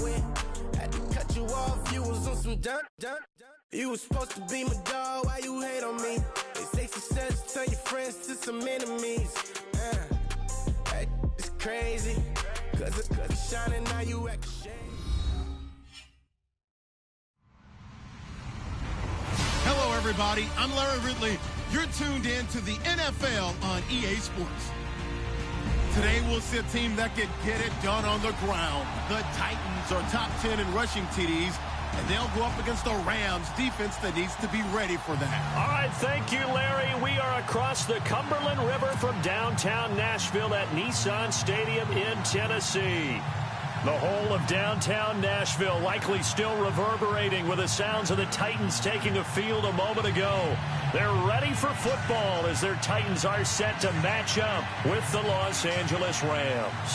win. Had to cut you off, you was on some dun. You was supposed to be my dog, why you hate on me? They say success turn your friends to some enemies. That is crazy, cause it's shining, now you act shady. Hello, everybody. I'm Larry Ridley. You're tuned in to the NFL on EA Sports. Today, we'll see a team that can get it done on the ground. The Titans are top 10 in rushing TDs, and they'll go up against the Rams defense that needs to be ready for that. All right, thank you, Larry. We are across the Cumberland River from downtown Nashville at Nissan Stadium in Tennessee. The whole of downtown Nashville likely still reverberating with the sounds of the Titans taking a field a moment ago. They're ready for football as their Titans are set to match up with the Los Angeles Rams.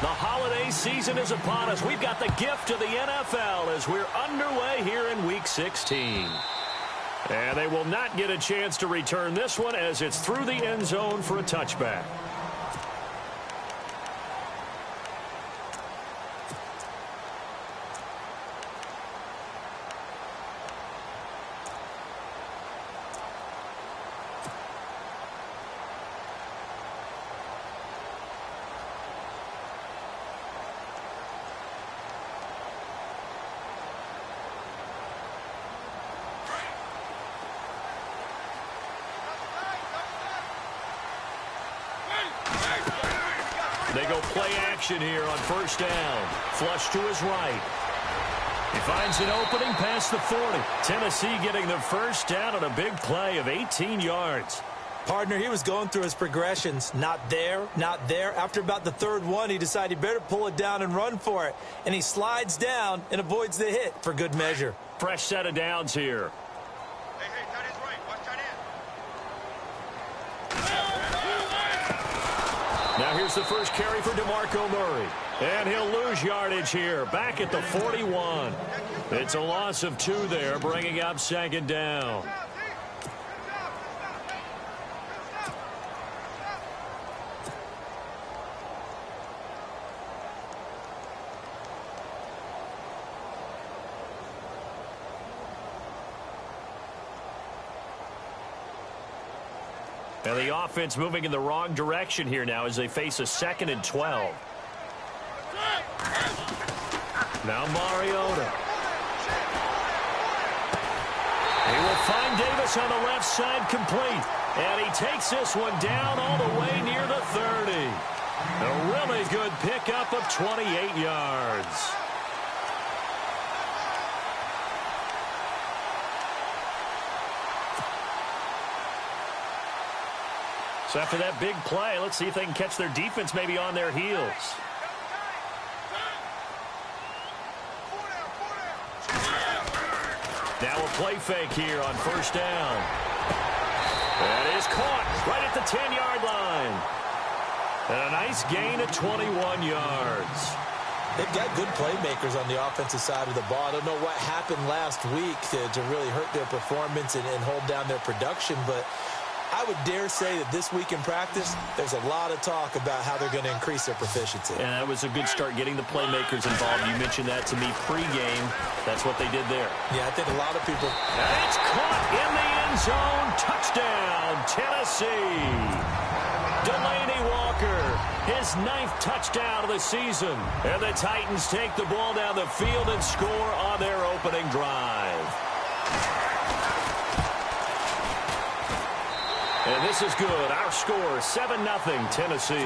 The holiday season is upon us. We've got the gift of the NFL as we're underway here in Week 16. And they will not get a chance to return this one as it's through the end zone for a touchback. They go play action here on first down. Flush to his right. He finds an opening past the 40. Tennessee getting the first down on a big play of 18 yards. Partner, he was going through his progressions. Not there, not there. After about the third one, he decided he better pull it down and run for it. And he slides down and avoids the hit for good measure. Fresh set of downs here. Hey, tight end's right. Watch tight end. Now here's the first carry for DeMarco Murray. And he'll lose yardage here, back at the 41. It's a loss of 2 there, bringing up second down. And the offense moving in the wrong direction here now as they face a 2nd and 12. Now Mariota. He will find Davis on the left side complete. And he takes this one down all the way near the 30. A really good pickup of 28 yards. So after that big play, let's see if they can catch their defense maybe on their heels. Now a play fake here on first down. That is caught right at the 10-yard line. And a nice gain of 21 yards. They've got good playmakers on the offensive side of the ball. I don't know what happened last week to really hurt their performance and hold down their production, but I would dare say that this week in practice, there's a lot of talk about how they're going to increase their proficiency. And that was a good start getting the playmakers involved. You mentioned that to me pregame. That's what they did there. Yeah, I think a lot of people. And it's caught in the end zone. Touchdown, Tennessee. Delaney Walker, his 9th touchdown of the season. And the Titans take the ball down the field and score on their opening drive. And this is good. Our score, 7-0 Tennessee.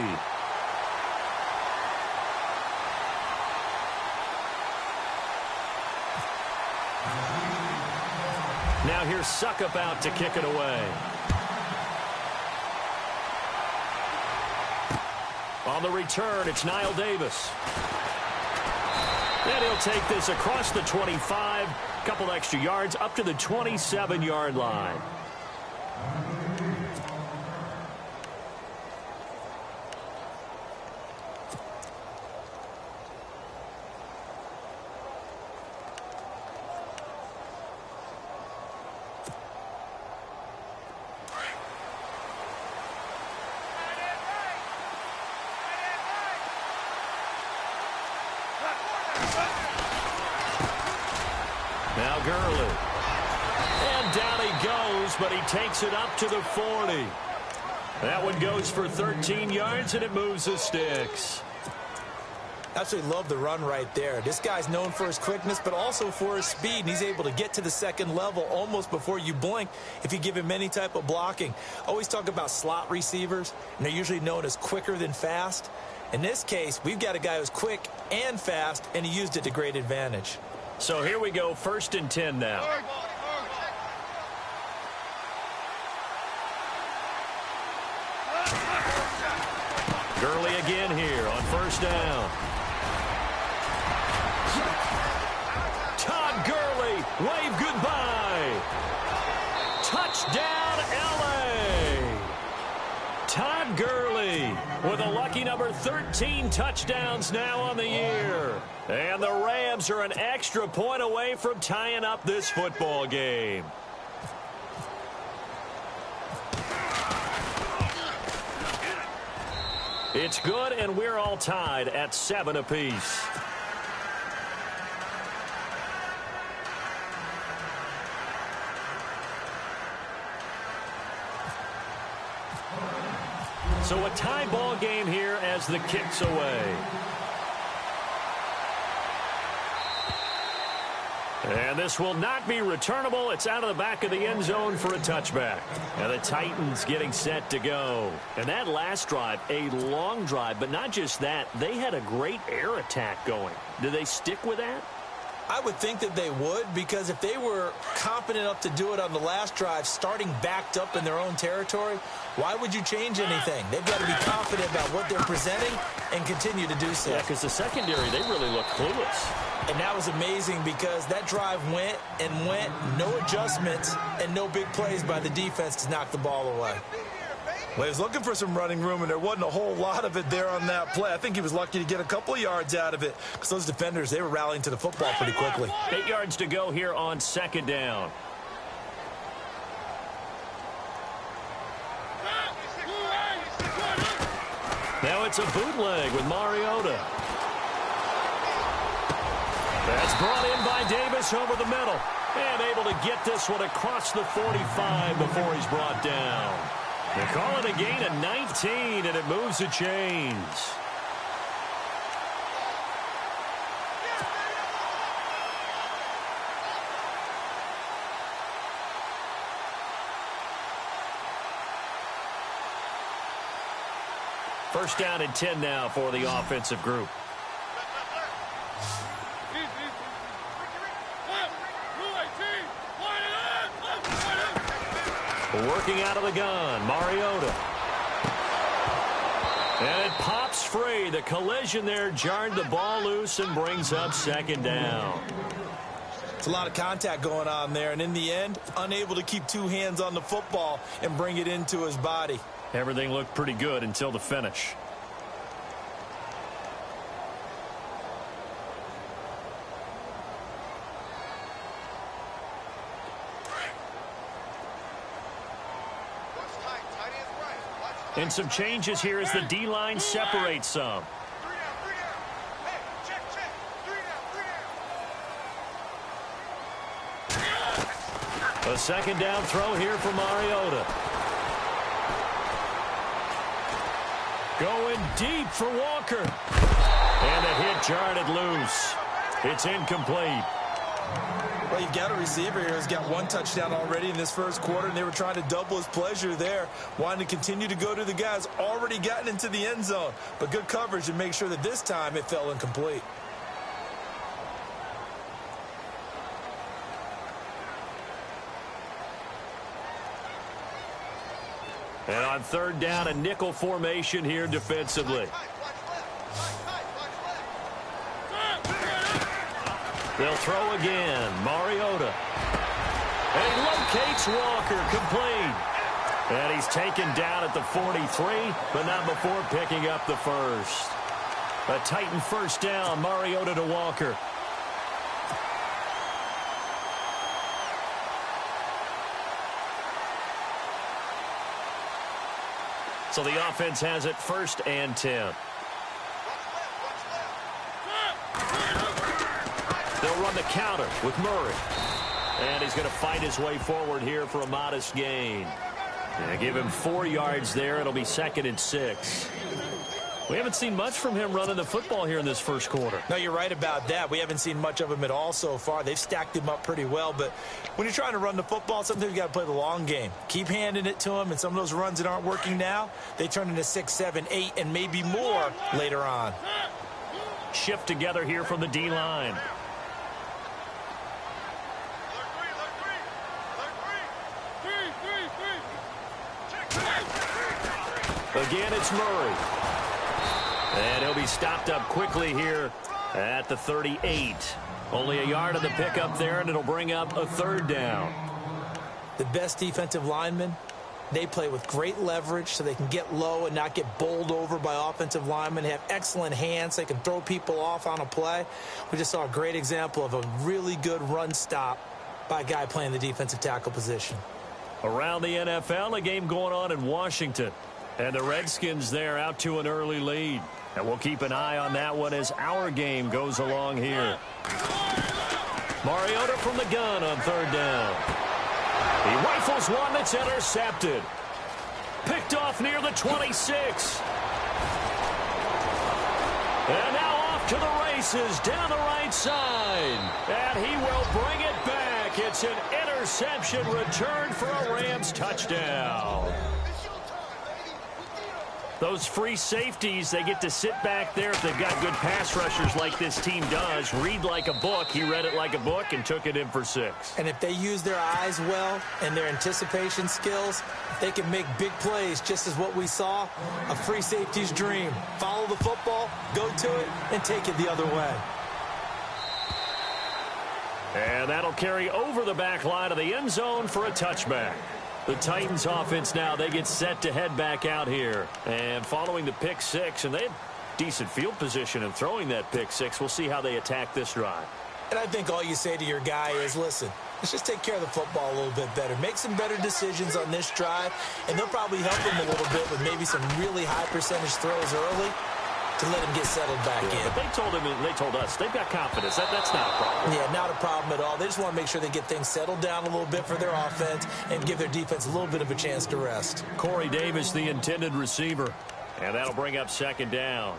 Now here's Suckup out to kick it away. On the return, it's Niall Davis. And he'll take this across the 25, couple extra yards, up to the 27-yard line. Now Gurley. And down he goes, but he takes it up to the 40. That one goes for 13 yards, and it moves the sticks. Absolutely love the run right there. This guy's known for his quickness, but also for his speed, and he's able to get to the second level almost before you blink if you give him any type of blocking. Always talk about slot receivers, and they're usually known as quicker than fast. In this case, we've got a guy who's quick and fast, and he used it to great advantage. So here we go, 1st and 10 now. Gurley again here on 1st down. Todd Gurley, wave goodbye. Touchdown, L.A. Todd Gurley with a lucky number 13 touchdowns now on the year. And the Rams are an extra point away from tying up this football game. It's good, and we're all tied at 7 apiece. So a tie ball game here as the kick's away. And this will not be returnable. It's out of the back of the end zone for a touchback. And the Titans getting set to go. And that last drive, a long drive, but not just that. They had a great air attack going. Do they stick with that? I would think that they would, because if they were confident enough to do it on the last drive, starting backed up in their own territory, why would you change anything? They've got to be confident about what they're presenting and continue to do so. Yeah, because the secondary, they really look clueless. And that was amazing because that drive went and went, no adjustments, and no big plays by the defense to knock the ball away. Well, he was looking for some running room, and there wasn't a whole lot of it there on that play. I think he was lucky to get a couple of yards out of it because those defenders, they were rallying to the football pretty quickly. 8 yards to go here on 2nd down. Now it's a bootleg with Mariota. That's brought in by Davis over the middle. And able to get this one across the 45 before he's brought down. They call it a gain of 19, and it moves the chains. First down and 10 now for the offensive group. Working out of the gun, Mariota. And it pops free. The collision there jarred the ball loose and brings up 2nd down. It's a lot of contact going on there, and in the end, unable to keep two hands on the football and bring it into his body. Everything looked pretty good until the finish. And some changes here as the D-line separates some. A 2nd down throw here for Mariota. Going deep for Walker. And a hit jarred it loose. It's incomplete. Well, you've got a receiver here who's got 1 touchdown already in this first quarter, and they were trying to double his pleasure there, wanting to continue to go to the guys already gotten into the end zone. But good coverage to make sure that this time it fell incomplete. And on 3rd down, a nickel formation here defensively. They'll throw again. Mariota. And he locates Walker, complete. And he's taken down at the 43, but not before picking up the first. A Titan first down, Mariota to Walker. So the offense has it 1st and 10. They'll run the counter with Murray. And he's going to fight his way forward here for a modest gain. Yeah, give him 4 yards there. It'll be 2nd and 6. We haven't seen much from him running the football here in this first quarter. No, you're right about that. We haven't seen much of him at all so far. They've stacked him up pretty well. But when you're trying to run the football, sometimes you got to play the long game. Keep handing it to him, and some of those runs that aren't working now, they turn into 6, 7, 8, and maybe more later on. Shift together here from the D-line. Again, it's Murray. And he'll be stopped up quickly here at the 38. Only a yard on the pickup there, and it'll bring up a 3rd down. The best defensive linemen, they play with great leverage so they can get low and not get bowled over by offensive linemen. They have excellent hands. So they can throw people off on a play. We just saw a great example of a really good run stop by a guy playing the defensive tackle position. Around the NFL, a game going on in Washington. And the Redskins there out to an early lead. And we'll keep an eye on that one as our game goes along here. Mariota from the gun on 3rd down. He rifles one that's intercepted. Picked off near the 26. And now off to the races down the right side. And he will bring it back. It's an interception return for a Rams touchdown. Those free safeties, they get to sit back there if they've got good pass rushers like this team does. Read like a book. He read it like a book and took it in for 6. And if they use their eyes well and their anticipation skills, they can make big plays, just as what we saw, a free safety's dream. Follow the football, go to it, and take it the other way. And that'll carry over the back line of the end zone for a touchback. The Titans offense now, they get set to head back out here. And following the pick 6, and they have decent field position in throwing that pick 6. We'll see how they attack this drive. And I think all you say to your guy is, listen, let's just take care of the football a little bit better. Make some better decisions on this drive, and they'll probably help him a little bit with maybe some really high percentage throws early to let him get settled back in. But they told him, and they told us, they've got confidence. That's not a problem. Yeah, not a problem at all. They just want to make sure they get things settled down a little bit for their offense and give their defense a little bit of a chance to rest. Corey Davis, the intended receiver. And that'll bring up 2nd down.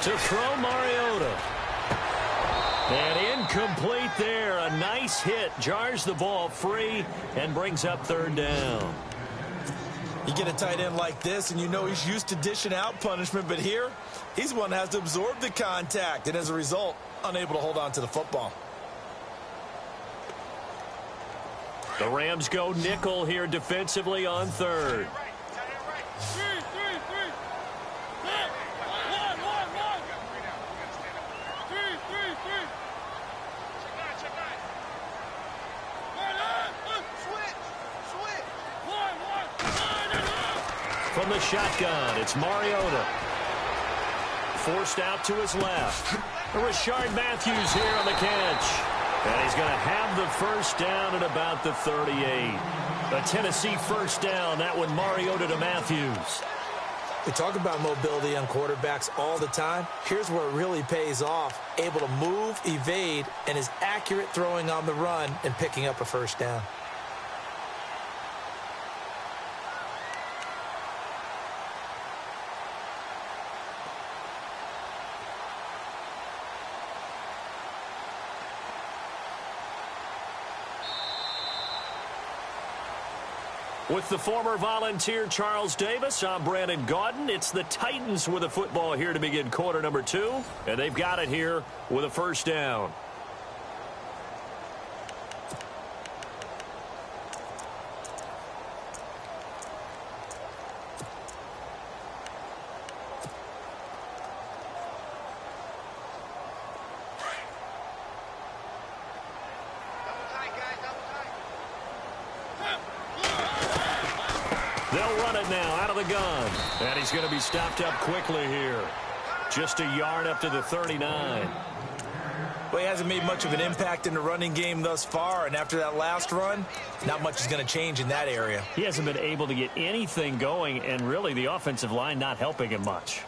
To throw Mariota. And incomplete there. A nice hit. Jars the ball free and brings up 3rd down. You get a tight end like this, and you know he's used to dishing out punishment, but here, he's one that has to absorb the contact, and as a result, unable to hold on to the football. The Rams go nickel here defensively on 3rd. From the shotgun, it's Mariota. Forced out to his left. Rashard Matthews here on the catch. And he's going to have the first down at about the 38. A Tennessee first down. That one Mariota to Matthews. We talk about mobility on quarterbacks all the time. Here's where it really pays off. Able to move, evade, and is accurate throwing on the run and picking up a first down. With the former Volunteer Charles Davis, I'm Brandon Gaudin. It's the Titans with the football here to begin quarter number 2, and they've got it here with a first down. They'll run it now out of the gun. And he's going to be stopped up quickly here. Just a yard up to the 39. Well, he hasn't made much of an impact in the running game thus far, and after that last run, not much is going to change in that area. He hasn't been able to get anything going, and really the offensive line not helping him much.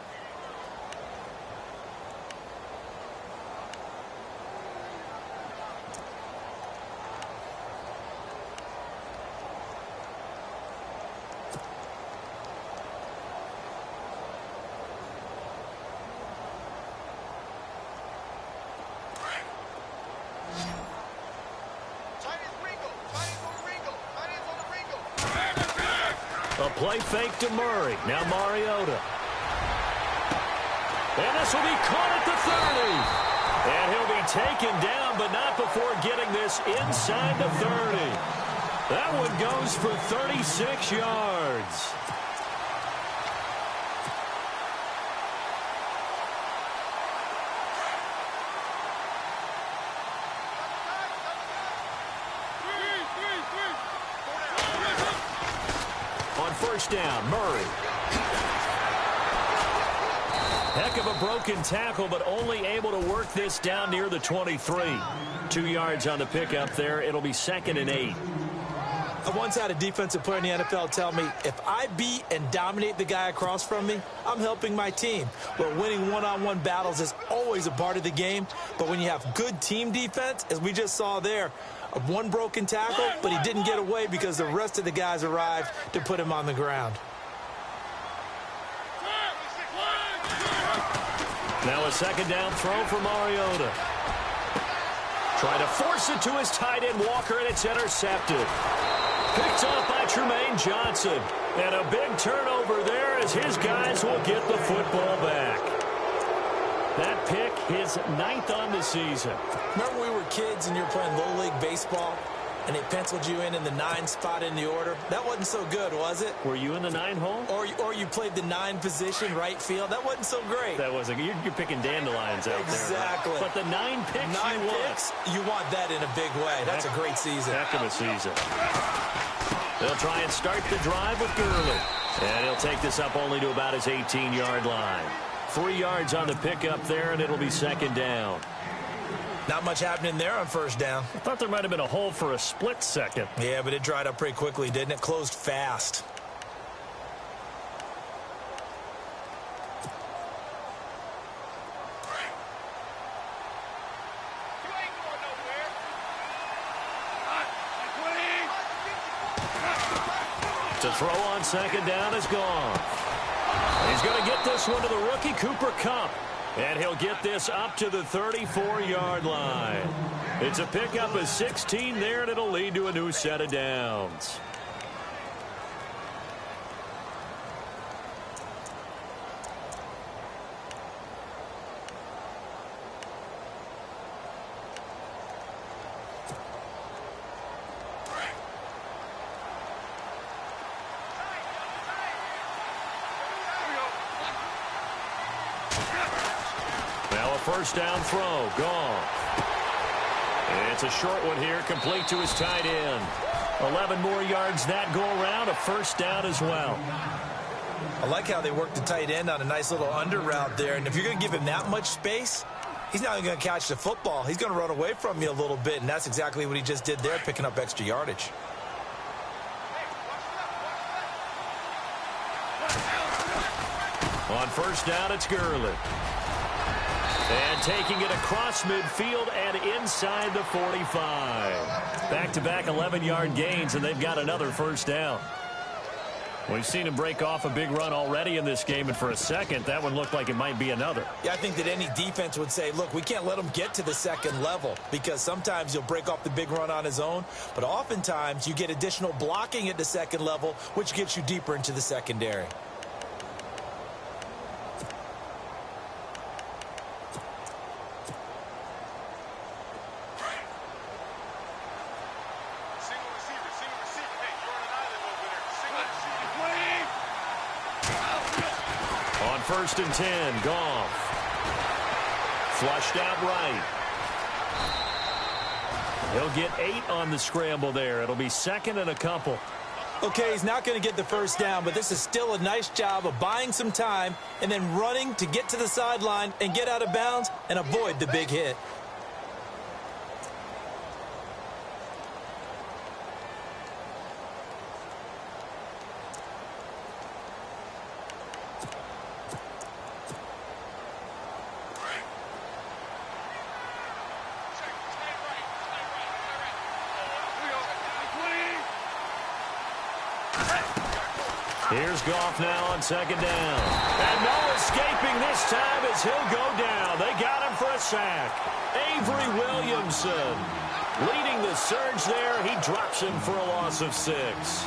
A play fake to Murray. Now Mariota. And this will be caught at the 30. And he'll be taken down, but not before getting this inside the 30. That one goes for 36 yards. First down, Murray. Heck of a broken tackle, but only able to work this down near the 23. 2 yards on the pickup there. It'll be 2nd and 8. I once had a defensive player in the NFL tell me, if I beat and dominate the guy across from me, I'm helping my team. Well, winning one-on-one battles is always a part of the game, but when you have good team defense, as we just saw there, one broken tackle, but he didn't get away because the rest of the guys arrived to put him on the ground. Now a second down throw for Mariota. Trying to force it to his tight end, Walker, and it's intercepted. Picked off by Tremaine Johnson. And a big turnover there as his guys will get the football back. That pick, his 9th on the season. Remember when we were kids and you were playing Little League Baseball and they penciled you in the 9 spot in the order? That wasn't so good, was it? Were you in the 9 hole? Or you played the 9 position, right field? That wasn't so great. That wasn't. You're picking dandelions out there. Exactly. Right? But the 9 picks 9 picks, you want that in a big way. That's a great season. Heck of a season. They'll try and start the drive with Gurley. And he'll take this up only to about his 18-yard line. 3 yards on the pickup there, and it'll be 2nd down. Not much happening there on first down. I thought there might have been a hole for a split second. Yeah, but it dried up pretty quickly, didn't it? Closed fast. To throw on 2nd down is gone. He's going to get this one to the rookie, Cooper Kupp. And he'll get this up to the 34-yard line. It's a pickup of 16 there, and it'll lead to a new set of downs. First down throw, gone. It's a short one here, complete to his tight end. 11 more yards that go around, a first down as well. I like how they work the tight end on a nice little under route there. And if you're going to give him that much space, he's not going to catch the football. He's going to run away from you a little bit, and that's exactly what he just did there, picking up extra yardage. On first down, it's Gurley. And taking it across midfield and inside the 45. Back-to-back 11-yard gains, and they've got another first down. We've seen him break off a big run already in this game, and for a second, that one looked like it might be another. Yeah, I think that any defense would say, look, we can't let him get to the second level, because sometimes he'll break off the big run on his own, but oftentimes you get additional blocking at the second level, which gets you deeper into the secondary. First and 10, Goff. Flushed out right. He'll get 8 on the scramble there. It'll be 2nd and a couple. Okay, he's not going to get the first down, but this is still a nice job of buying some time and then running to get to the sideline and get out of bounds and avoid the big hit. Here's Goff now on second down. And no escaping this time as he'll go down. They got him for a sack. Avery Williamson leading the surge there. He drops him for a loss of 6.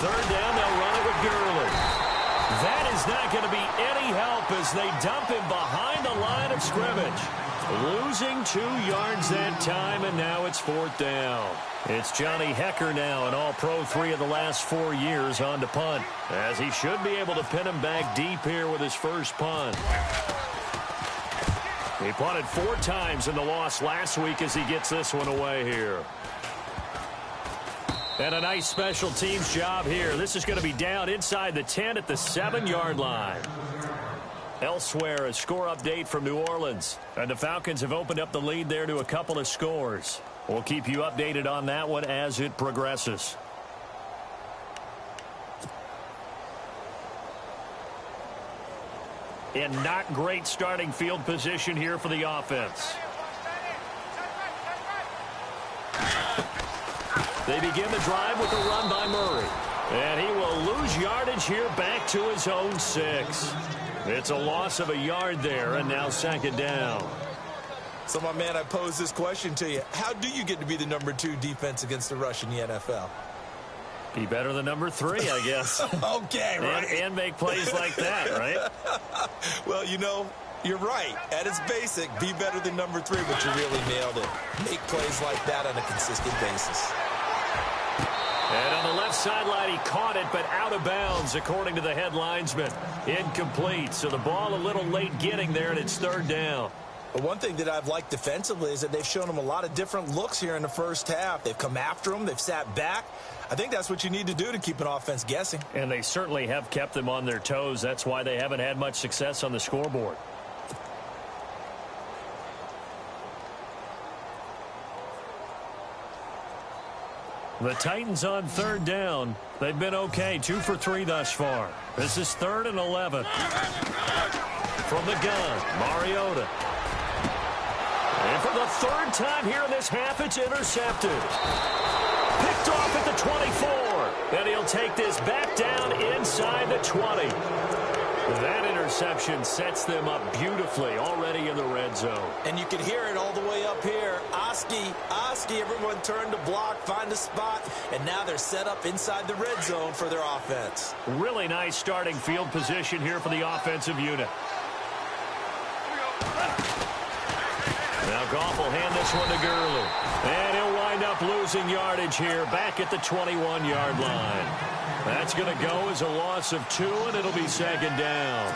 Third down, they'll run it with Gurley. That is not going to be any help as they dump him behind the line of scrimmage. Losing 2 yards that time, and now it's 4th down. It's Johnny Hecker now, an All-Pro 3 of the last 4 years on to punt, as he should be able to pin him back deep here with his first punt. He punted 4 times in the loss last week as he gets this one away here. And a nice special teams job here. This is going to be down inside the 10 at the 7-yard line. Elsewhere, a score update from New Orleans. And the Falcons have opened up the lead there to a couple of scores. We'll keep you updated on that one as it progresses. And not great starting field position here for the offense. They begin the drive with a run by Murray. And he will lose yardage here back to his own 6. It's a loss of a yard there, and now 2nd down. So, my man, I pose this question to you. How do you get to be the number 2 defense against the rush in the NFL? Be better than number 3, I guess. Okay, right. And make plays like that, right? Well, you know, you're right. At its basic, be better than number 3, but you really nailed it. Make plays like that on a consistent basis. And on the left sideline, he caught it, but out of bounds, according to the head linesman. Incomplete, so the ball a little late getting there, and it's 3rd down. But one thing that I've liked defensively is that they've shown him a lot of different looks here in the first half. They've come after him. They've sat back. I think that's what you need to do to keep an offense guessing. And they certainly have kept them on their toes. That's why they haven't had much success on the scoreboard. The Titans on 3rd down. They've been okay, 2 for 3 thus far. This is 3rd and 11. From the gun, Mariota. And for the 3rd time here in this half, it's intercepted. Picked off at the 24. And he'll take this back down inside the 20. That interception sets them up beautifully already in the red zone. And you can hear it all the way up here. Oski, everyone turned to block, find a spot, and now they're set up inside the red zone for their offense. Really nice starting field position here for the offensive unit. Now Goff will hand this one to Gurley. And he'll wind up losing yardage here back at the 21-yard line. That's going to go as a loss of 2, and it'll be 2nd down.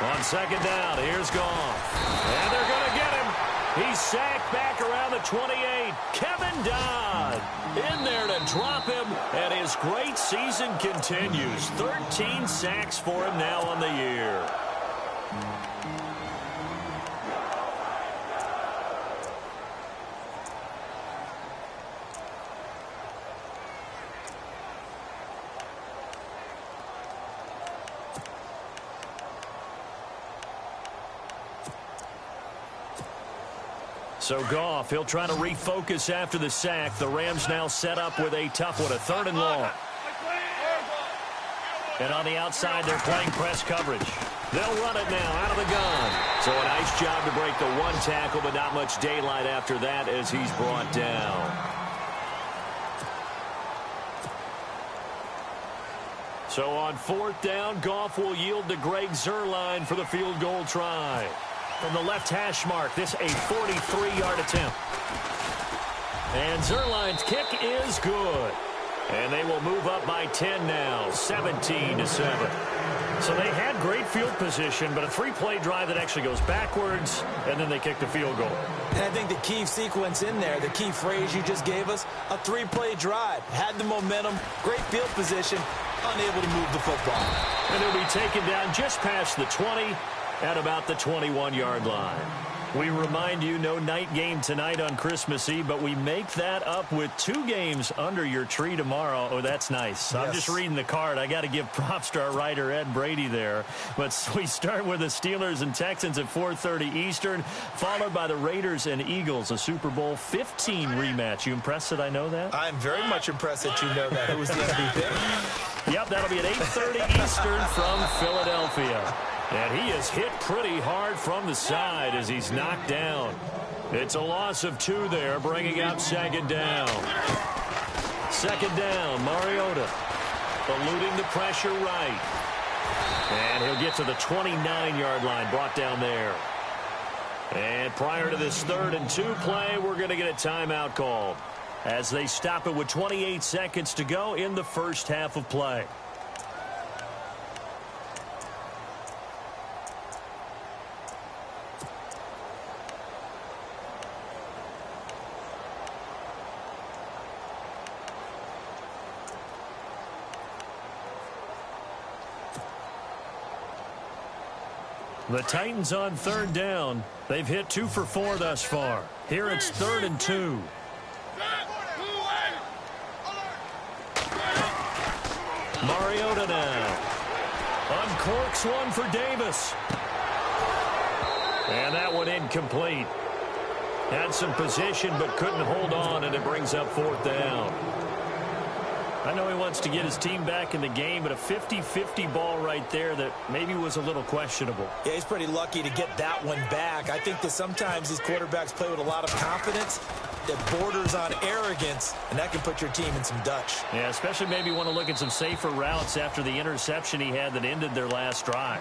On 2nd down, here's Goff. And they're going to get him. He's sacked back around the 28. Kevin Dodd in there to drop him, and his great season continues. 13 sacks for him now on the year. So Goff, he'll try to refocus after the sack. The Rams now set up with a tough one, a 3rd and long. And on the outside, they're playing press coverage. They'll run it now out of the gun. So a nice job to break the 1 tackle, but not much daylight after that as he's brought down. So on 4th down, Goff will yield to Greg Zuerlein for the field goal try. From the left hash mark, this a 43-yard attempt. And Zuerlein's kick is good. And they will move up by 10 now, 17-7. So they had great field position, but a three-play drive that actually goes backwards, and then they kick the field goal. And I think the key sequence in there, the key phrase you just gave us, a three-play drive. Had the momentum, great field position, unable to move the football. And it'll be taken down just past the 20 at about the 21-yard line. We remind you, no night game tonight on Christmas Eve, but we make that up with 2 games under your tree tomorrow. Oh, that's nice. Yes. I'm just reading the card. I got to give props to our writer, Ed Brady, there. But we start with the Steelers and Texans at 4:30 Eastern, followed by the Raiders and Eagles, a Super Bowl 15 rematch. You impressed that I know that? I'm very much impressed that you know that. Who was the MVP? Yep, that'll be at 8:30 Eastern from Philadelphia. And he is hit pretty hard from the side as he's knocked down. It's a loss of 2 there, bringing up second down. Second down, Mariota eluding the pressure right. And he'll get to the 29-yard line, brought down there. And prior to this 3rd and 2 play, we're going to get a timeout called as they stop it with 28 seconds to go in the first half of play. The Titans on 3rd down. They've hit 2 for 4 thus far. Here it's 3rd and 2. Mariota now. Uncorks one for Davis. And that one incomplete. Had some position but couldn't hold on, and it brings up 4th down. I know he wants to get his team back in the game, but a 50-50 ball right there that maybe was a little questionable. Yeah, he's pretty lucky to get that one back. I think that sometimes these quarterbacks play with a lot of confidence that borders on arrogance, and that can put your team in some Dutch. Yeah, especially maybe want to look at some safer routes after the interception he had that ended their last drive.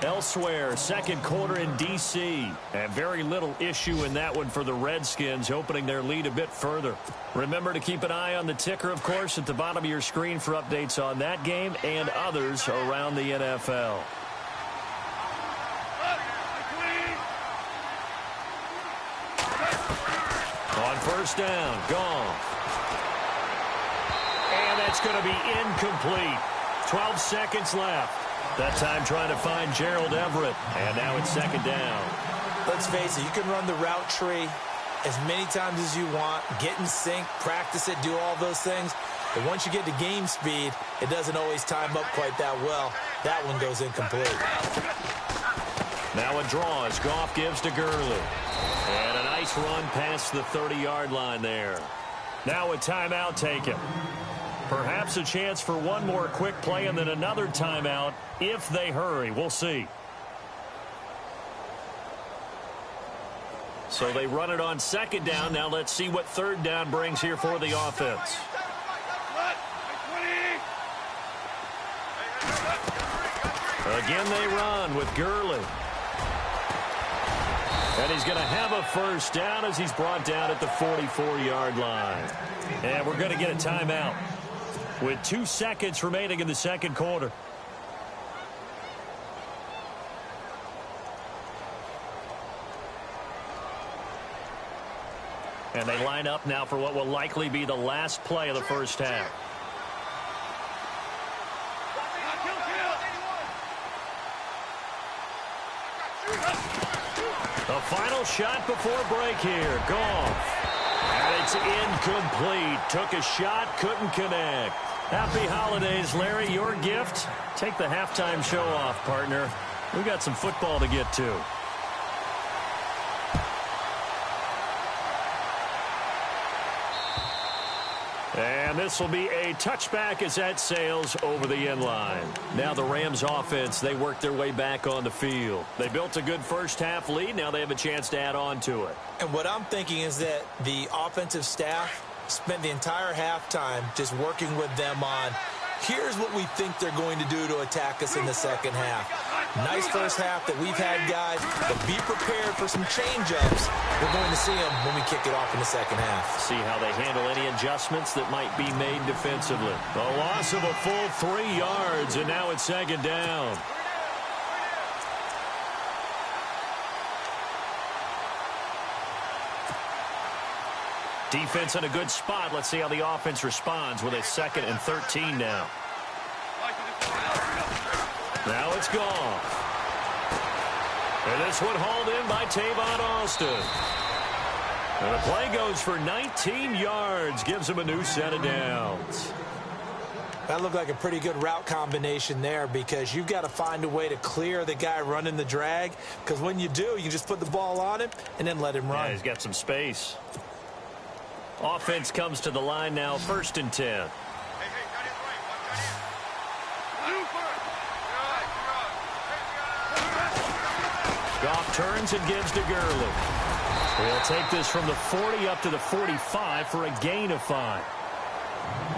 Elsewhere, second quarter in D.C. And very little issue in that one for the Redskins, opening their lead a bit further. Remember to keep an eye on the ticker, of course, at the bottom of your screen for updates on that game and others around the NFL. On first down, gone. And that's going to be incomplete. 12 seconds left. That time trying to find Gerald Everett. And now it's second down. Let's face it, you can run the route tree as many times as you want, get in sync, practice it, do all those things. But once you get to game speed, it doesn't always time up quite that well. That one goes incomplete. Now a draw as Goff gives to Gurley. And a nice run past the 30-yard line there. Now a timeout taken. Perhaps a chance for one more quick play and then another timeout if they hurry. We'll see. So they run it on second down. Now let's see what third down brings here for the offense. Again they run with Gurley. And he's going to have a first down as he's brought down at the 44-yard line. And we're going to get a timeout with 2 seconds remaining in the second quarter. And they line up now for what will likely be the last play of the first half. The final shot before break here. Goff. And it's incomplete. Took a shot, couldn't connect. Happy holidays, Larry. Your gift? Take the halftime show off, partner. We got some football to get to. And this will be a touchback as that sails over the end line. Now the Rams offense, they work their way back on the field. They built a good first half lead. Now they have a chance to add on to it. And what I'm thinking is that the offensive staff spent the entire halftime just working with them on, here's what we think they're going to do to attack us in the second half. Nice first half that we've had, guys, but be prepared for some change-ups. We're going to see them when we kick it off in the second half. See how they handle any adjustments that might be made defensively. A loss of a full 3 yards, and now it's second down. Defense in a good spot. Let's see how the offense responds with a 2nd and 13 now. Now it's gone. And this one hauled in by Tavon Austin. And the play goes for 19 yards. Gives him a new set of downs. That looked like a pretty good route combination there because you've got to find a way to clear the guy running the drag. Because when you do, you just put the ball on him and then let him run. Yeah, he's got some space. Offense comes to the line now, 1st and 10. Goff turns and gives to Gurley. He'll take this from the 40 up to the 45 for a gain of 5.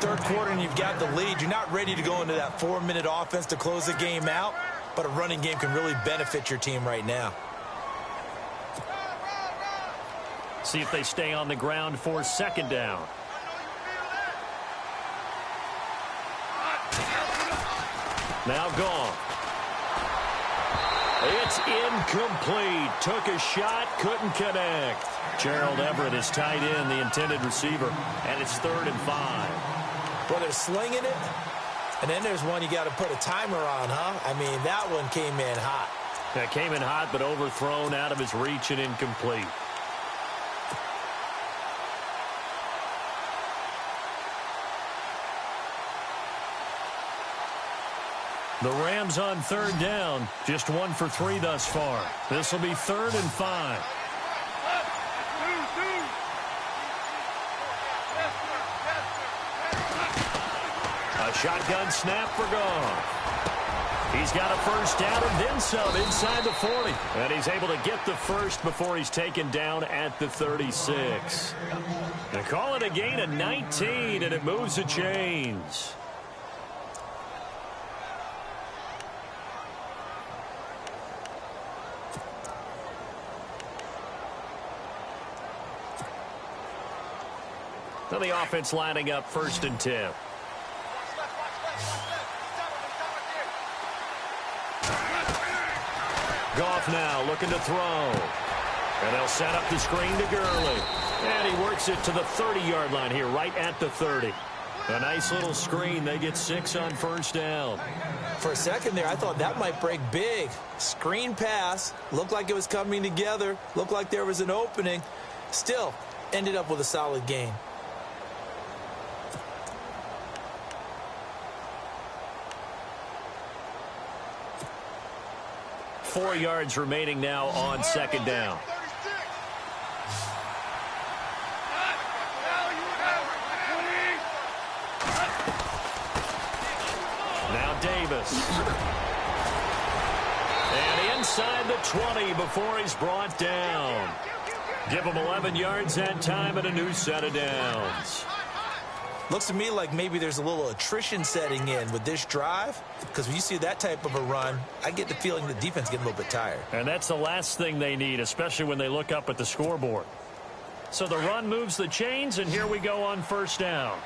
Third quarter and you've got the lead. You're not ready to go into that 4-minute offense to close the game out, but a running game can really benefit your team right now. See if they stay on the ground for 2nd down. Now gone. It's incomplete. Took a shot, couldn't connect. Gerald Everett is tied in, the intended receiver, and it's 3rd and 5. Well, they're slinging it, and then there's one you got to put a timer on, huh? I mean, that one came in hot. That came in hot, but overthrown, out of his reach, and incomplete. The Rams on 3rd down. Just 1 for 3 thus far. This will be 3rd and 5. A shotgun snap for Goff. He's got a 1st down and then some inside the 40. And he's able to get the 1st before he's taken down at the 36. They call it a gain of 19, and it moves the chains. Now the offense lining up 1st and 10. Goff now looking to throw. And they'll set up the screen to Gurley. And he works it to the 30-yard line here, right at the 30. A nice little screen. They get 6 on 1st down. For a second there, I thought that might break big. Screen pass. Looked like it was coming together. Looked like there was an opening. Still, ended up with a solid gain. Four yards remaining now on 2nd down. Now Davis. And inside the 20 before he's brought down. Give him 11 yards that time and a new set of downs. Looks to me like maybe there's a little attrition setting in with this drive, because when you see that type of a run, I get the feeling the defense getting a little bit tired. And that's the last thing they need, especially when they look up at the scoreboard. So the run moves the chains, and here we go on 1st down.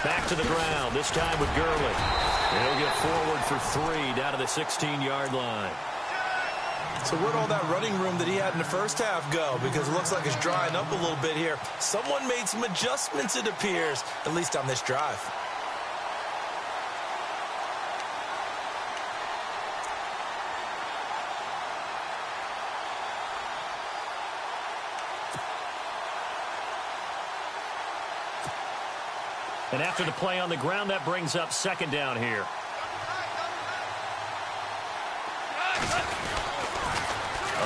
Back to the ground, this time with Gurley. He'll get forward for 3 down to the 16-yard line. So where'd all that running room that he had in the first half go? Because it looks like it's drying up a little bit here. Someone made some adjustments, it appears, at least on this drive. And after the play on the ground, that brings up 2nd down here.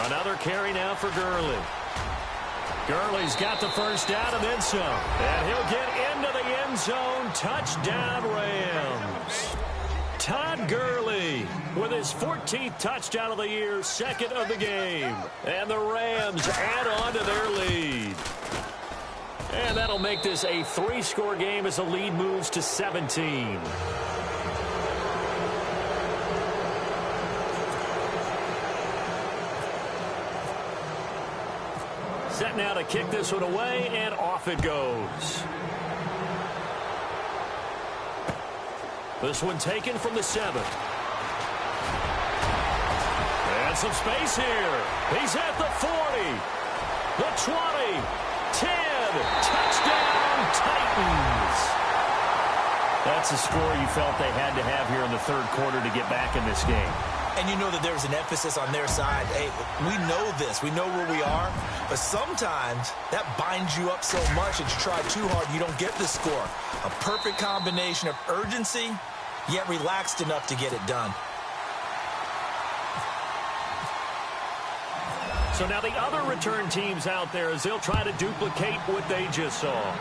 Another carry now for Gurley. Gurley's got the 1st down and then some. And he'll get into the end zone. Touchdown, Rams. Todd Gurley with his 14th touchdown of the year, 2nd of the game. And the Rams add on to their lead. And that'll make this a 3-score game as the lead moves to 17. Set now to kick this one away, and off it goes. This one taken from the 7. And some space here. He's at the 40, the 20, 10. Touchdown, Titans. That's a score you felt they had to have here in the third quarter to get back in this game. And you know that there's an emphasis on their side. Hey, we know this. We know where we are. But sometimes that binds you up so much that you try too hard, you don't get the score. A perfect combination of urgency, yet relaxed enough to get it done. So now the other return teams out there as they'll try to duplicate what they just saw.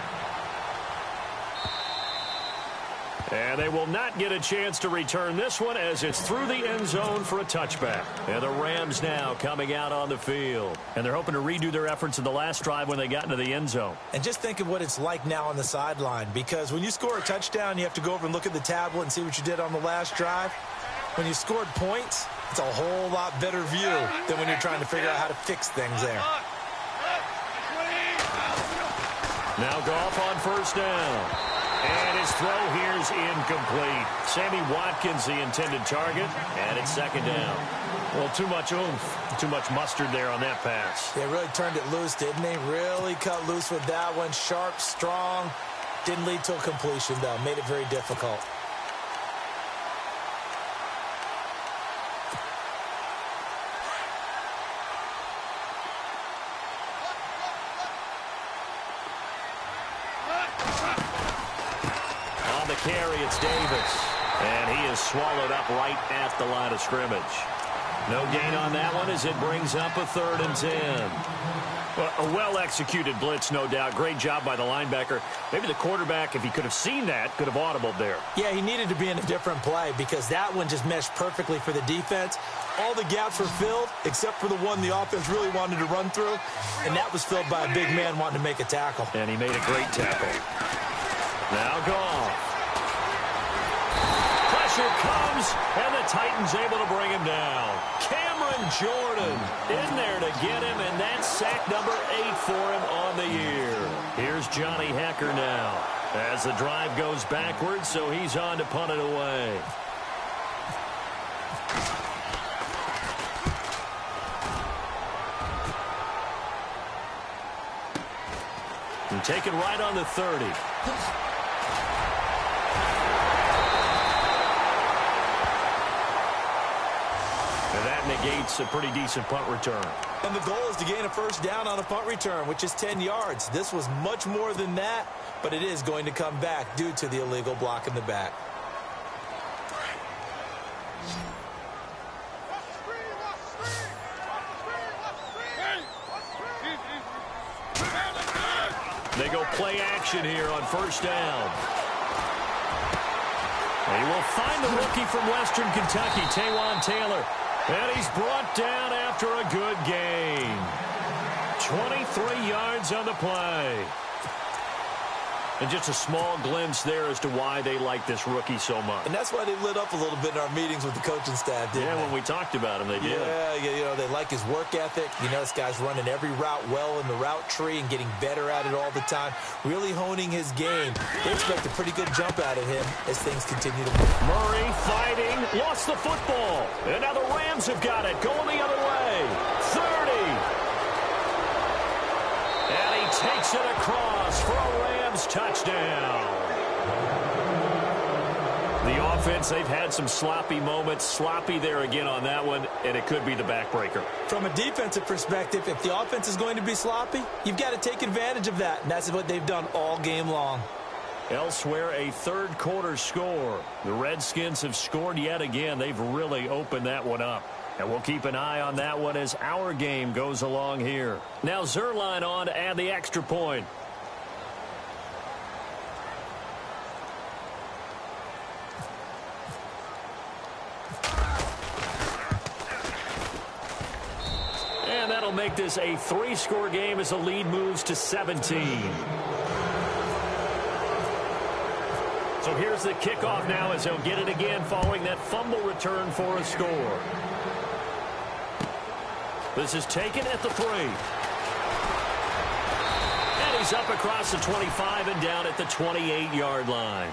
And they will not get a chance to return this one as it's through the end zone for a touchback. And the Rams now coming out on the field. And they're hoping to redo their efforts in the last drive when they got into the end zone. And just think of what it's like now on the sideline, because when you score a touchdown, you have to go over and look at the tablet and see what you did on the last drive. When you scored points, it's a whole lot better view than when you're trying to figure out how to fix things there. Now Goff on first down. And his throw here's incomplete. Sammy Watkins, the intended target, and it's second down. Well, too much oomph, too much mustard there on that pass. They really turned it loose, didn't they? Really cut loose with that one. Sharp, strong. Didn't lead to a completion, though. Made it very difficult. Carry, it's Davis. And he is swallowed up right at the line of scrimmage. No gain on that one as it brings up a 3rd and 10. Well, a well-executed blitz, no doubt. Great job by the linebacker. Maybe the quarterback, if he could have seen that, could have audibled there. Yeah, he needed to be in a different play because that one just meshed perfectly for the defense. All the gaps were filled except for the one the offense really wanted to run through, and that was filled by a big man wanting to make a tackle. And he made a great tackle. Now Goff. Pressure comes, and the Titans able to bring him down. Cameron Jordan in there to get him, and that's sack number 8 for him on the year. Here's Johnny Hecker now as the drive goes backwards, so he's on to punt it away. And take it right on the 30. And that negates a pretty decent punt return. And the goal is to gain a first down on a punt return, which is 10 yards. This was much more than that, but it is going to come back due to the illegal block in the back. They go play action here on first down. They will find the rookie from Western Kentucky, Taywan Taylor. And he's brought down after a good gain. 23 yards on the play. And just a small glimpse there as to why they like this rookie so much. And that's why they lit up a little bit in our meetings with the coaching staff, didn't they? When we talked about him, they did. Yeah, you know, they like his work ethic. You know, this guy's running every route well in the route tree and getting better at it all the time, really honing his game. They expect a pretty good jump out of him as things continue to move. Murray fighting, lost the football. And now the Rams have got it, going the other way. 30. And he takes it across for a Rams touchdown. The offense, they've had some sloppy moments. Sloppy there again on that one, and it could be the backbreaker. From a defensive perspective, if the offense is going to be sloppy, you've got to take advantage of that, and that's what they've done all game long. Elsewhere, a third quarter score. The Redskins have scored yet again. They've really opened that one up. And we'll keep an eye on that one as our game goes along here. Now Zerline on to add the extra point. that'll make this a 3-score game as the lead moves to 17. So here's the kickoff now as they'll get it again following that fumble return for a score. This is taken at the 3. And he's up across the 25 and down at the 28-yard line.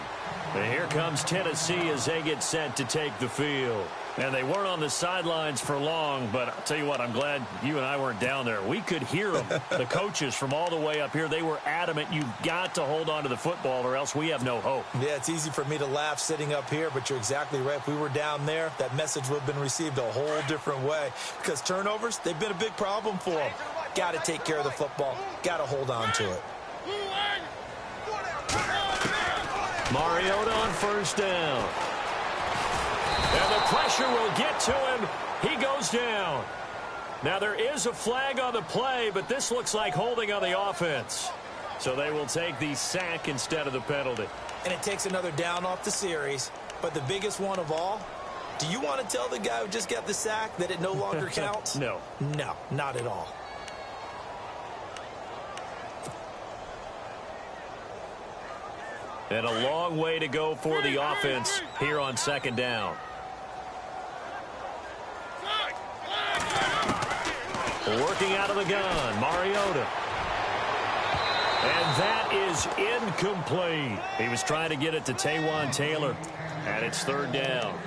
And here comes Tennessee as they get set to take the field. And they weren't on the sidelines for long, but I'll tell you what, I'm glad you and I weren't down there. We could hear them, the coaches from all the way up here. They were adamant, you've got to hold on to the football or else we have no hope. Yeah, it's easy for me to laugh sitting up here, but you're exactly right. If we were down there, that message would have been received a whole different way. Because turnovers, they've been a big problem for them. Got to take care of the football. Got to hold on to it. Mariota on first down. And the pressure will get to him. He goes down. Now there is a flag on the play, but this looks like holding on the offense. So they will take the sack instead of the penalty. And it takes another down off the series. But the biggest one of all, do you want to tell the guy who just got the sack that it no longer counts? No. No, not at all. And a long way to go for the offense here on second down. Working out of the gun, Mariota. And that is incomplete. He was trying to get it to Taywan Taylor. And it's third down.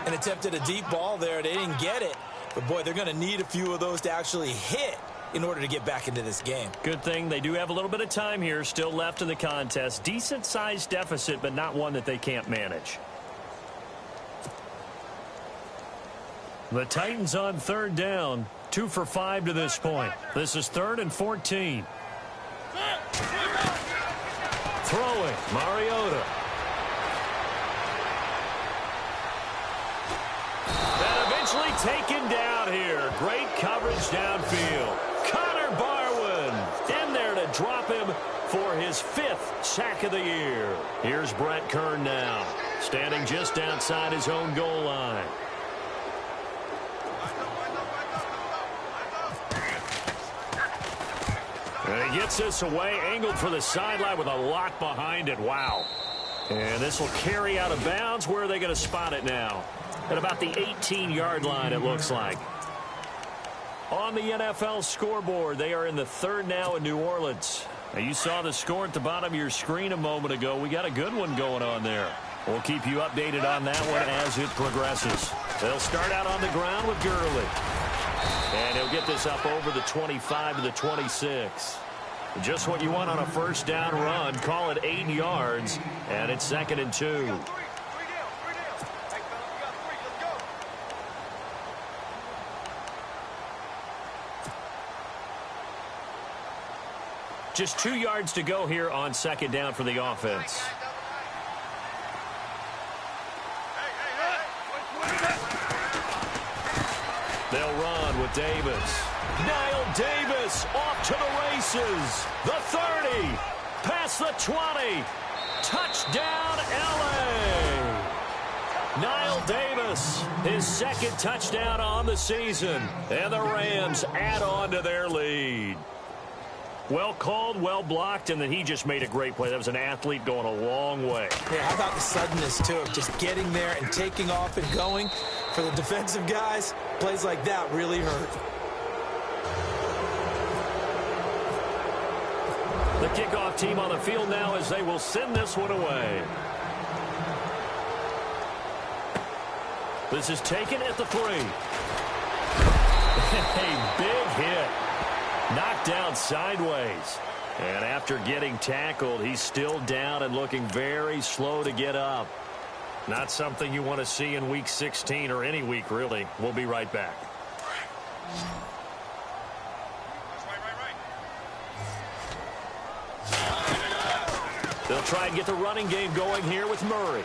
And attempted a deep ball there. They didn't get it. But, boy, they're going to need a few of those to actually hit in order to get back into this game. Good thing they do have a little bit of time here still left in the contest. Decent-sized deficit, but not one that they can't manage. The Titans on third down. 2 for 5 to this point. This is 3rd and 14. Throwing, Mariota. And eventually taken down here. Great coverage downfield. Connor Barwin in there to drop him for his 5th sack of the year. Here's Brett Kern now, standing just outside his own goal line. And he gets this away, angled for the sideline with a lock behind it. Wow. And this will carry out of bounds. Where are they going to spot it now? At about the 18-yard line, it looks like. On the NFL scoreboard, they are in the 3rd now in New Orleans. Now, you saw the score at the bottom of your screen a moment ago. We got a good one going on there. We'll keep you updated on that one as it progresses. They'll start out on the ground with Gurley. And he'll get this up over the 25 to the 26. Just what you want on a first down run. Call it 8 yards. And it's 2nd and 2. Just 2 yards to go here on second down for the offense. They'll run with Davis. Knile Davis off to the races. The 30. Past the 20. Touchdown, L.A. Knile Davis, his 2nd touchdown on the season. And the Rams add on to their lead. Well called, well blocked, and then he just made a great play. That was an athlete going a long way. Yeah, how about the suddenness, too? Just getting there and taking off and going. For the defensive guys, plays like that really hurt. The kickoff team on the field now as they will send this one away. This is taken at the 3. A big hit. Knocked down sideways. And after getting tackled, he's still down and looking very slow to get up. Not something you want to see in Week 16 or any week, really. We'll be right back. They'll try and get the running game going here with Murray.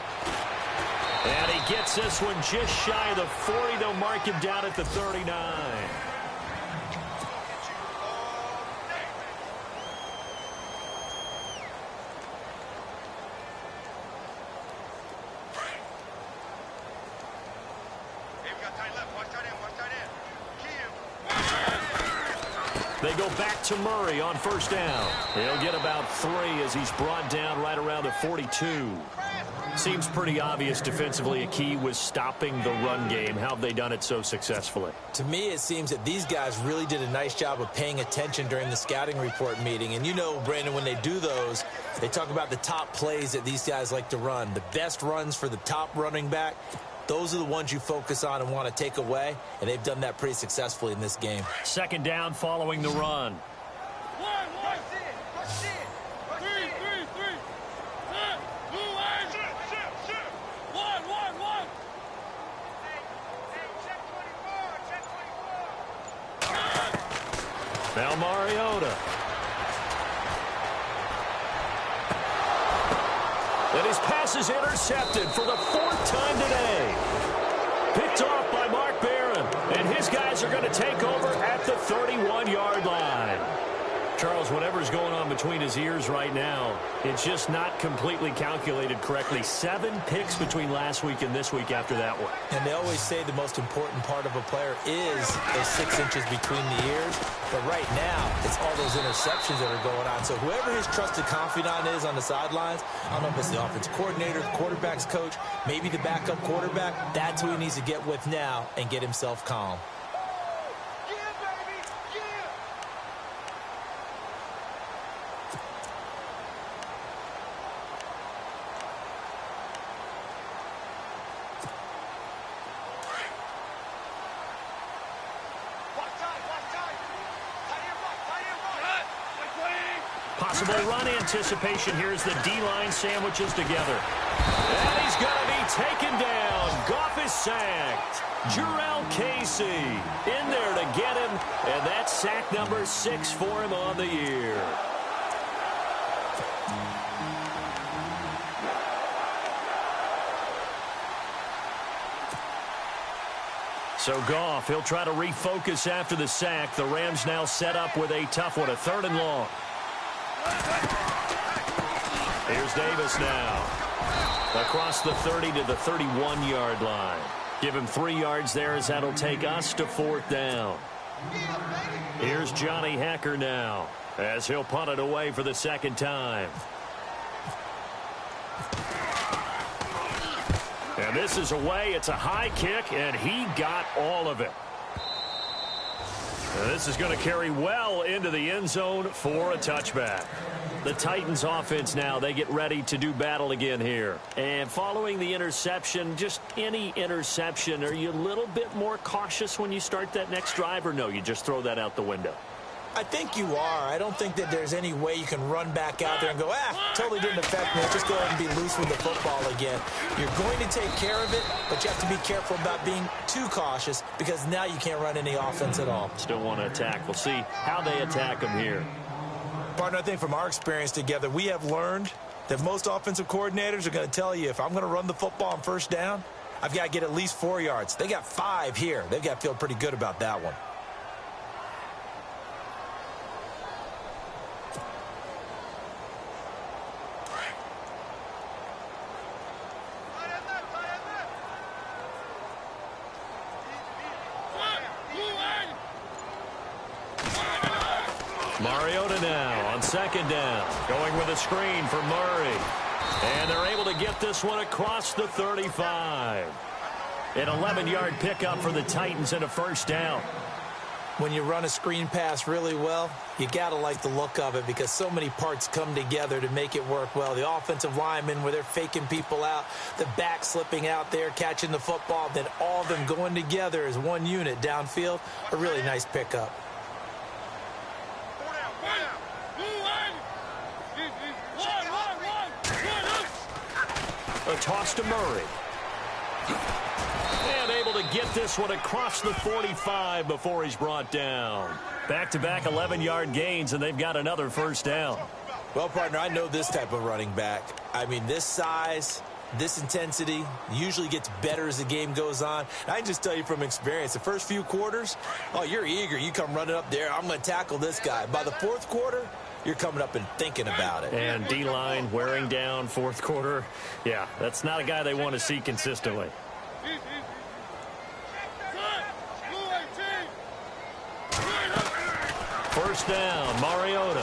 And he gets this one just shy of the 40. They'll mark him down at the 39. They go back to Murray on first down. He'll get about 3 as he's brought down right around the 42. Seems pretty obvious defensively a key was stopping the run game. How have they done it so successfully? To me, it seems that these guys really did a nice job of paying attention during the scouting report meeting. And you know, Brandon, when they do those, they talk about the top plays that these guys like to run. The best runs for the top running back, those are the ones you focus on and want to take away. And they've done that pretty successfully in this game. Second down following the run. Now Mariota. And his pass is intercepted for the 4th time today. Picked off by Mark Barron. And his guys are going to take over at the 31-yard line. Charles, whatever's going on between his ears right now, it's just not completely calculated correctly. 7 picks between last week and this week after that one. And they always say the most important part of a player is those 6 inches between the ears. But right now, it's all those interceptions that are going on. So whoever his trusted confidant is on the sidelines, I don't know if it's the offensive coordinator, the quarterback's coach, maybe the backup quarterback, that's who he needs to get with now and get himself calm. Possible run anticipation here as the D-line sandwiches together. And he's going to be taken down. Goff is sacked. Jurrell Casey in there to get him. And that's sack number 6 for him on the year. So Goff, he'll try to refocus after the sack. The Rams now set up with a tough one, a 3rd and long. Here's Davis now. Across the 30 to the 31-yard line. Give him 3 yards there as that'll take us to 4th down. Here's Johnny Hacker now as he'll punt it away for the 2nd time. And this is away. It's a high kick, and he got all of it. And this is going to carry well into the end zone for a touchback. The Titans offense now, they get ready to do battle again here. And following the interception, just any interception, are you a little bit more cautious when you start that next drive, or no, you just throw that out the window? I think you are. I don't think that there's any way you can run back out there and go, totally didn't affect me. I'll just go ahead and be loose with the football again. You're going to take care of it, but you have to be careful about being too cautious because now you can't run any offense at all. Still want to attack. We'll see how they attack them here. Partner, I think from our experience together, we have learned that most offensive coordinators are going to tell you if I'm going to run the football on first down, I've got to get at least 4 yards. They got 5 here. They've got to feel pretty good about that one. Mariota now on 2nd down. Going with a screen for Murray. And they're able to get this one across the 35. An 11-yard pickup for the Titans and a 1st down. When you run a screen pass really well, you got to like the look of it because so many parts come together to make it work well. The offensive linemen where they're faking people out, the back slipping out there, catching the football, then all of them going together as one unit downfield. A really nice pickup. A toss to Murray. And able to get this one across the 45 before he's brought down. Back-to-back 11-yard gains, and they've got another 1st down. Well, partner, I know this type of running back. I mean, this size, this intensity usually gets better as the game goes on. And I can just tell you from experience, the first few quarters, oh, you're eager. You come running up there. I'm going to tackle this guy. By the 4th quarter, you're coming up and thinking about it. And D-line wearing down 4th quarter. Yeah, that's not a guy they want to see consistently. First down, Mariota.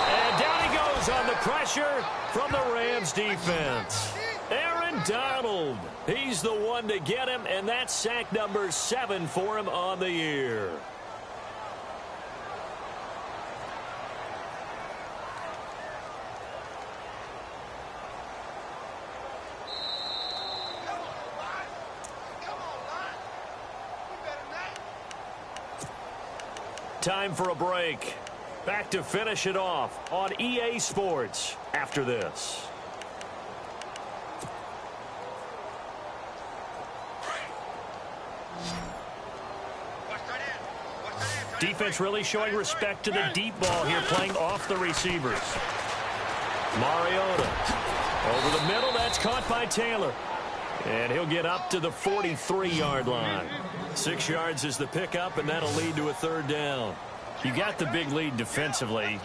And down he goes on the pressure from the Rams defense. Aaron Donald, he's the one to get him, and that's sack number 7 for him on the year. Time for a break. Back to finish it off on EA Sports after this. Defense really showing respect to the deep ball here, playing off the receivers. Mariota over the middle. That's caught by Taylor. And he'll get up to the 43-yard line. 6 yards is the pickup, and that'll lead to a third down. You got the big lead defensively.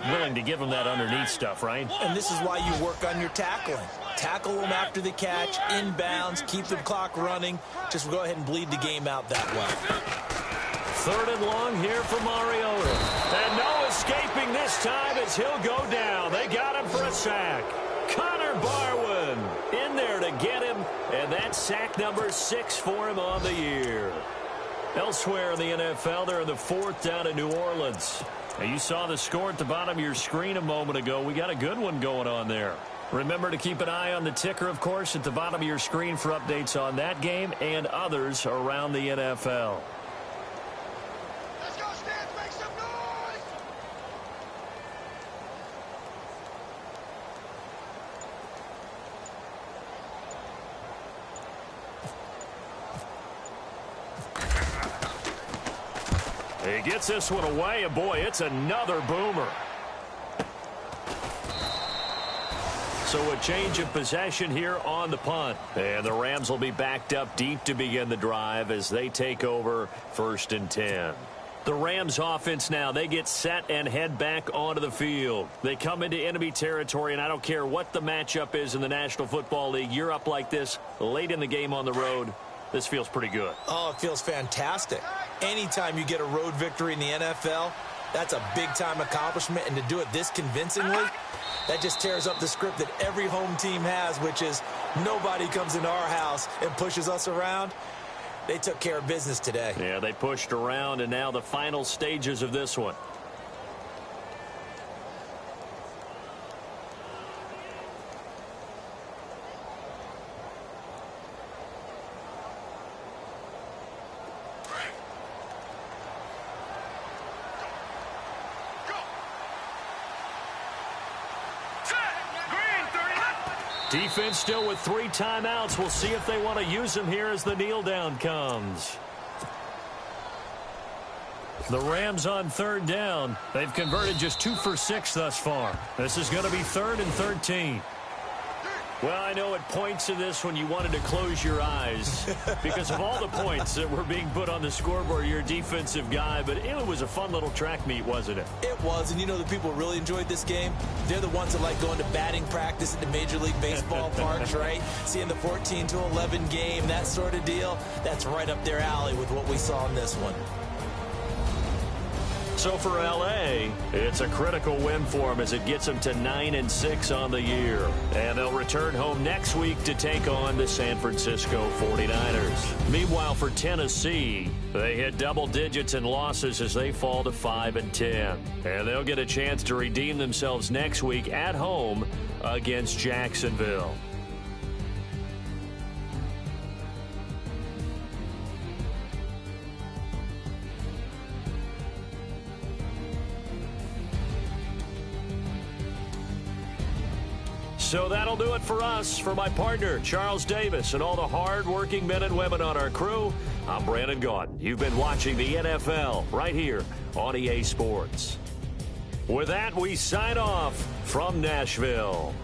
Willing to give them that underneath stuff, right? And this is why you work on your tackling. Tackle them after the catch, inbounds, keep the clock running. Just go ahead and bleed the game out that way. Third and long here for Mariota. And no escaping this time as he'll go down. They got him for a sack. Connor Barwin in there to get him, and that's sack number 6 for him on the year. Elsewhere in the NFL, they're in the 4th down in New Orleans. Now, you saw the score at the bottom of your screen a moment ago. We got a good one going on there. Remember to keep an eye on the ticker, of course, at the bottom of your screen for updates on that game and others around the NFL. He gets this one away, and boy, it's another boomer. So a change of possession here on the punt. And the Rams will be backed up deep to begin the drive as they take over 1st and 10. The Rams offense now, they get set and head back onto the field. They come into enemy territory, and I don't care what the matchup is in the National Football League. You're up like this late in the game on the road. This feels pretty good. Oh, it feels fantastic. Anytime you get a road victory in the NFL, that's a big-time accomplishment, and to do it this convincingly, that just tears up the script that every home team has, which is nobody comes into our house and pushes us around. They took care of business today. Yeah, they pushed around, and now the final stages of this one. Defense still with 3 timeouts. We'll see if they want to use them here as the kneel down comes. The Rams on 3rd down. They've converted just 2 for 6 thus far. This is going to be 3rd and 13. Well, I know at points in this when you wanted to close your eyes because of all the points that were being put on the scoreboard. You're a defensive guy, but it was a fun little track meet, wasn't it? It was, and you know the people who really enjoyed this game? They're the ones that like going to batting practice at the Major League Baseball parks, right? Seeing the 14-11 game, that sort of deal. That's right up their alley with what we saw in this one. So for L.A., it's a critical win for them as it gets them to 9-6 on the year. And they'll return home next week to take on the San Francisco 49ers. Meanwhile, for Tennessee, they hit double digits in losses as they fall to 5-10. And they'll get a chance to redeem themselves next week at home against Jacksonville. So that'll do it for us. For my partner, Charles Davis, and all the hard-working men and women on our crew, I'm Brandon Gaudin. You've been watching the NFL right here on EA Sports. With that, we sign off from Nashville.